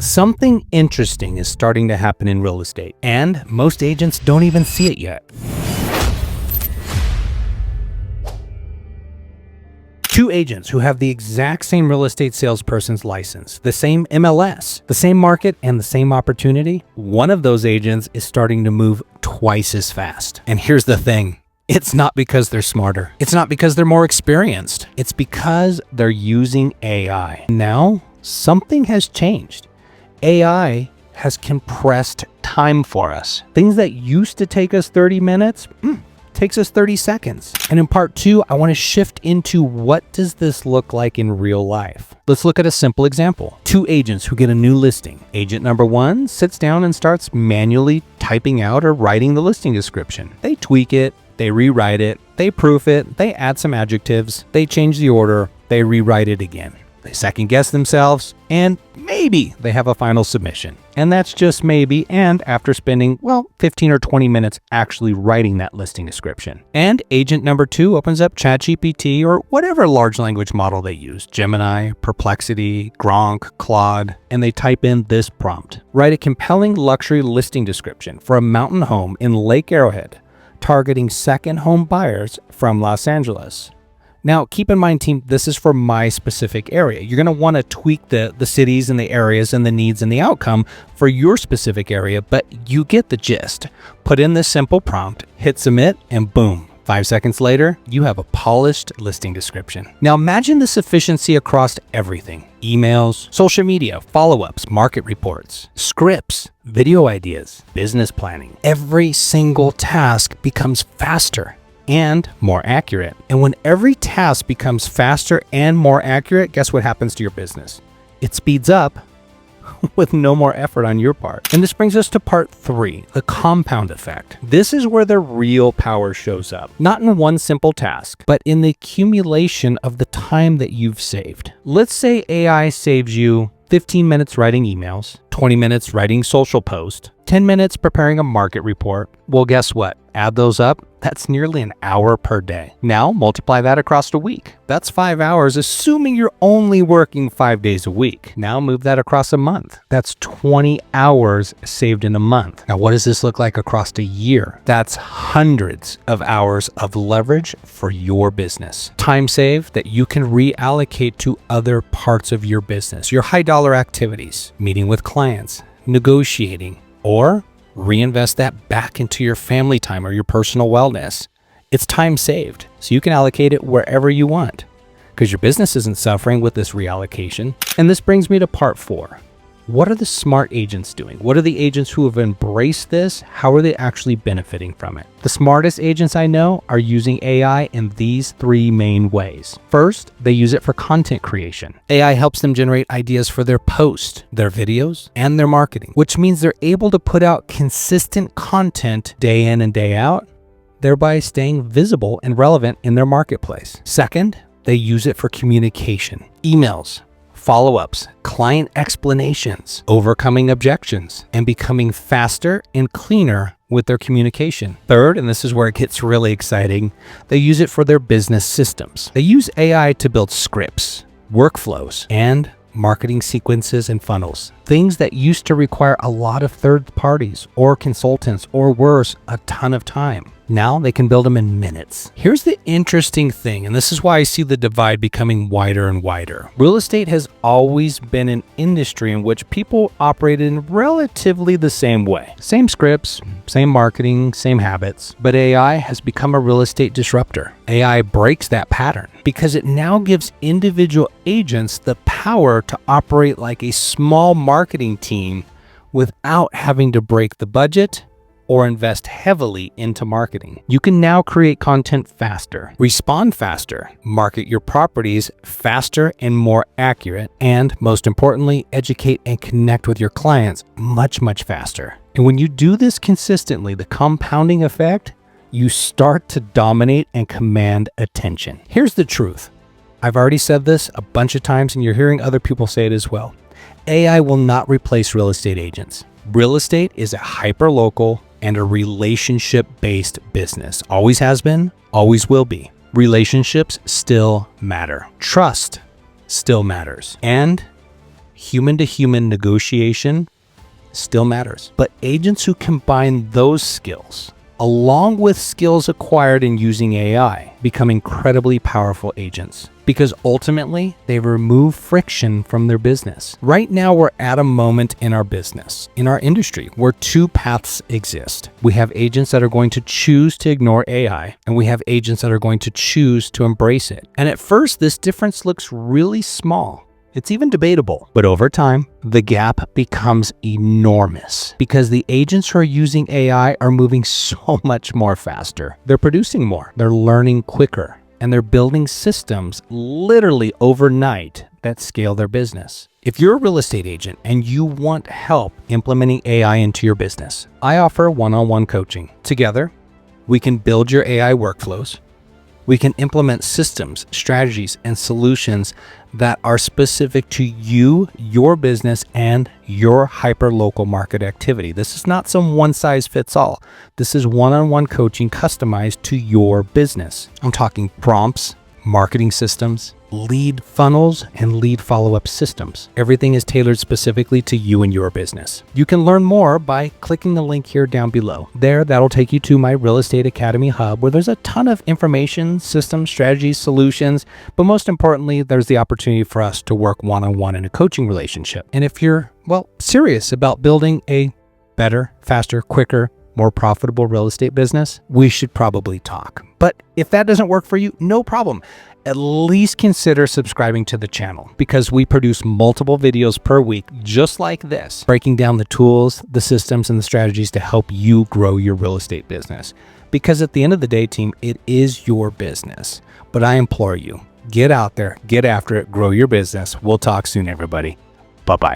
Something interesting is starting to happen in real estate, and most agents don't even see it yet. Two agents who have the exact same real estate salesperson's license, the same MLS, the same market, and the same opportunity. One of those agents is starting to move twice as fast. And here's the thing. It's not because they're smarter. It's not because they're more experienced. It's because they're using AI. Now, something has changed. AI has compressed time for us. Things that used to take us 30 minutes, takes us 30 seconds. And in part 2, I want to shift into what does this look like in real life. Let's look at a simple example. Two agents who get a new listing. Agent number 1 sits down and starts manually typing out or writing the listing description. They tweak it, they rewrite it, they proof it, they add some adjectives, they change the order, they rewrite it again. They second guess themselves, and maybe they have a final submission. And that's just maybe, and after spending, 15 or 20 minutes actually writing that listing description. And agent number 2 opens up ChatGPT or whatever large language model they use, Gemini, Perplexity, Gronk, Claude, and they type in this prompt. Write a compelling luxury listing description for a mountain home in Lake Arrowhead, targeting second home buyers from Los Angeles. Now, keep in mind, team, this is for my specific area. You're going to want to tweak the cities and the areas and the needs and the outcome for your specific area, but you get the gist. Put in this simple prompt, hit submit, and boom. 5 seconds later, you have a polished listing description. Now imagine this efficiency across everything. Emails, social media, follow-ups, market reports, scripts, video ideas, business planning. Every single task becomes faster and more accurate. And when every task becomes faster and more accurate, guess what happens to your business? It speeds up with no more effort on your part. And this brings us to part 3, the compound effect. This is where the real power shows up. Not in one simple task, but in the accumulation of the time that you've saved. Let's say AI saves you 15 minutes writing emails, 20 minutes writing social posts, 10 minutes preparing a market report. Well, guess what? Add those up. That's nearly an hour per day. Now multiply that across a week. That's 5 hours, assuming you're only working 5 days a week. Now move that across a month. That's 20 hours saved in a month. Now, what does this look like across a year? That's hundreds of hours of leverage for your business. Time saved that you can reallocate to other parts of your business, your high dollar activities, meeting with clients, negotiating, or reinvest that back into your family time or your personal wellness. It's time saved, so you can allocate it wherever you want because your business isn't suffering with this reallocation. And this brings me to part 4. What are the smart agents doing? What are the agents who have embraced this? How are they actually benefiting from it? The smartest agents I know are using AI in these 3 main ways. First, they use it for content creation. AI helps them generate ideas for their posts, their videos, and their marketing, which means they're able to put out consistent content day in and day out, thereby staying visible and relevant in their marketplace. Second, they use it for communication, emails, follow-ups, client explanations, overcoming objections, and becoming faster and cleaner with their communication. Third, and this is where it gets really exciting, they use it for their business systems. They use AI to build scripts, workflows, and marketing sequences and funnels. Things that used to require a lot of third parties or consultants or worse, a ton of time. Now they can build them in minutes. Here's the interesting thing, and this is why I see the divide becoming wider and wider. Real estate has always been an industry in which people operated in relatively the same way. Same scripts, same marketing, same habits, but AI has become a real estate disruptor. AI breaks that pattern because it now gives individual agents the power to operate like a small marketing team without having to break the budget or invest heavily into marketing. You can now create content faster, respond faster, market your properties faster and more accurate, and most importantly, educate and connect with your clients much, much faster. And when you do this consistently, the compounding effect, you start to dominate and command attention. Here's the truth. I've already said this a bunch of times and you're hearing other people say it as well. AI will not replace real estate agents. Real estate is a hyper-local and a relationship-based business. Always has been, always will be. Relationships still matter. Trust still matters. And human-to-human negotiation still matters. But agents who combine those skills, along with skills acquired in using AI, become incredibly powerful agents because ultimately they remove friction from their business. Right now, we're at a moment in our business, in our industry, where two paths exist. We have agents that are going to choose to ignore AI, and we have agents that are going to choose to embrace it. And at first, this difference looks really small. It's even debatable, but over time, the gap becomes enormous because the agents who are using AI are moving so much more faster. They're producing more, they're learning quicker, and they're building systems literally overnight that scale their business. If you're a real estate agent and you want help implementing AI into your business, I offer one-on-one coaching. Together, we can build your AI workflows. We can implement systems, strategies, and solutions that are specific to you, your business, and your hyper-local market activity. This is not some one-size-fits-all. This is one-on-one coaching customized to your business. I'm talking prompts, marketing systems, lead funnels, and lead follow-up systems. Everything is tailored specifically to you and your business. You can learn more by clicking the link here down below. That'll take you to my Real Estate Academy hub where there's a ton of information, systems, strategies, solutions, but most importantly, there's the opportunity for us to work one-on-one in a coaching relationship. And if you're, serious about building a better, faster, quicker, more profitable real estate business, we should probably talk. But if that doesn't work for you, no problem. At least consider subscribing to the channel because we produce multiple videos per week just like this, breaking down the tools, the systems, and the strategies to help you grow your real estate business. Because at the end of the day, team, it is your business. But I implore you, get out there, get after it, grow your business. We'll talk soon, everybody. Bye-bye.